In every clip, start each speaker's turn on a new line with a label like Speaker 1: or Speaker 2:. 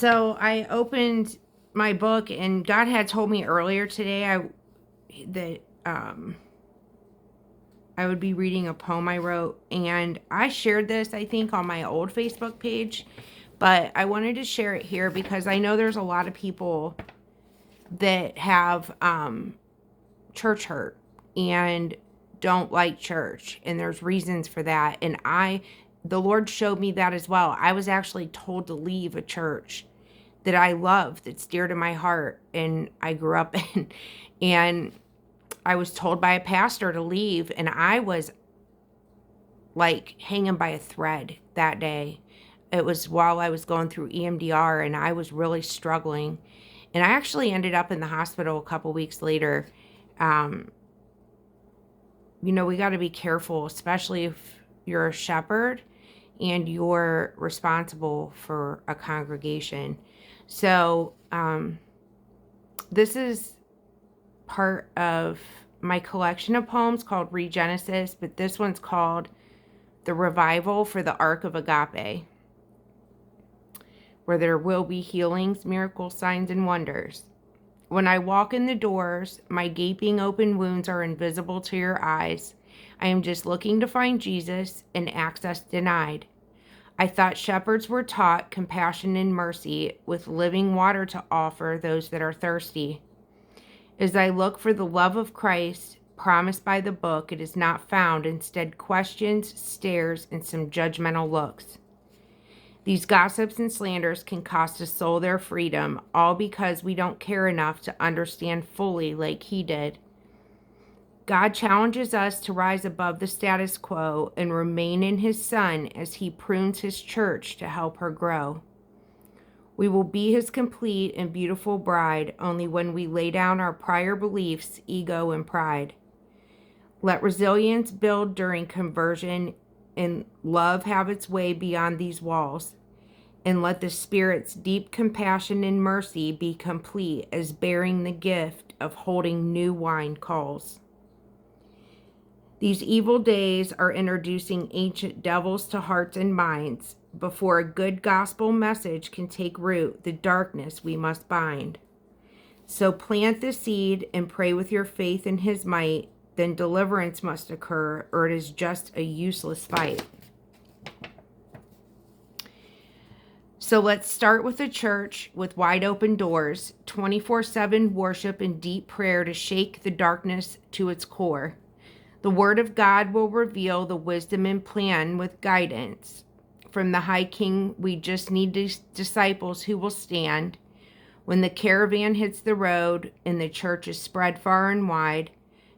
Speaker 1: So I opened my book, and God had told me earlier today that I would be reading a poem I wrote, and I shared this, I think, on my old Facebook page, but I wanted to share it here because I know there's a lot of people that have church hurt and don't like church, and there's reasons for that. And the Lord showed me that as well. I was actually told to leave a church that I love, that's dear to my heart, and I grew up in. And I was told by a pastor to leave, and I was like hanging by a thread that day. It was while I was going through EMDR, and I was really struggling. And I actually ended up in the hospital a couple weeks later. We got to be careful, especially if you're a shepherd and you're responsible for a congregation. So this is part of my collection of poems called Regenesis, but this one's called The Revival for the Ark of Agape, where there will be healings, miracles, signs, and wonders. When I walk in the doors, my gaping open wounds are invisible to your eyes. I am just looking to find Jesus, and access denied. I thought shepherds were taught compassion and mercy, with living water to offer those that are thirsty. As I look for the love of Christ, promised by the book, it is not found. Instead, questions, stares, and some judgmental looks. These gossips and slanders can cost a soul their freedom, all because we don't care enough to understand fully like he did. God challenges us to rise above the status quo and remain in his Son as he prunes his church to help her grow. We will be his complete and beautiful bride only when we lay down our prior beliefs, ego, and pride. Let resilience build during conversion, and love have its way beyond these walls. And let the Spirit's deep compassion and mercy be complete as bearing the gift of holding new wine calls. These evil days are introducing ancient devils to hearts and minds. Before a good gospel message can take root, the darkness we must bind. So plant the seed and pray with your faith in his might, then deliverance must occur, or it is just a useless fight. So let's start with a church with wide open doors, 24/7 worship and deep prayer to shake the darkness to its core. The Word of God will reveal the wisdom and plan with guidance. From the High King, we just need disciples who will stand. When the caravan hits the road and the church is spread far and wide,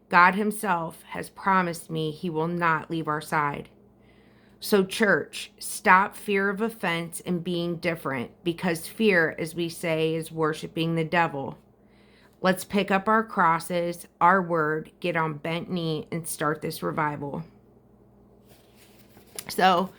Speaker 1: God himself has promised me he will not leave our side. So church, stop fear of offense and being different, because fear, as we say, is worshiping the devil. Let's pick up our crosses, our word, get on bent knee, and start this revival. So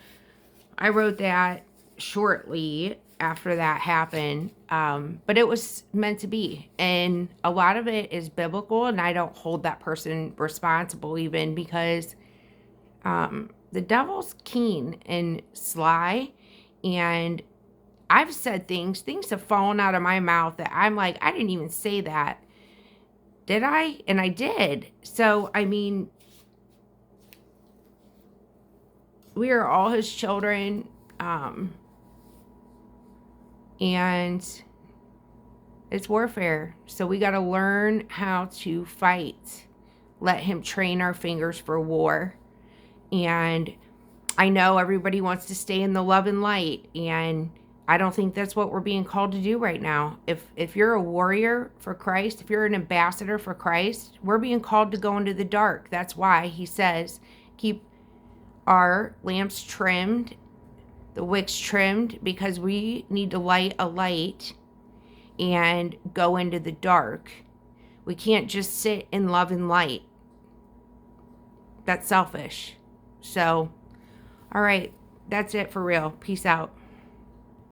Speaker 1: I wrote that shortly after that happened, but it was meant to be. And a lot of it is biblical, and I don't hold that person responsible even, because the devil's keen and sly, and I've said things have fallen out of my mouth that I'm like, I didn't even say that. Did I? And I did. So, I mean, we are all his children, and it's warfare. So we got to learn how to fight. Let him train our fingers for war. And I know everybody wants to stay in the love and light, and I don't think that's what we're being called to do right now. If you're a warrior for Christ, if you're an ambassador for Christ, we're being called to go into the dark. That's why he says, keep our lamps trimmed, the wicks trimmed, because we need to light a light and go into the dark. We can't just sit in love and light. That's selfish. So, all right, that's it for real. Peace out.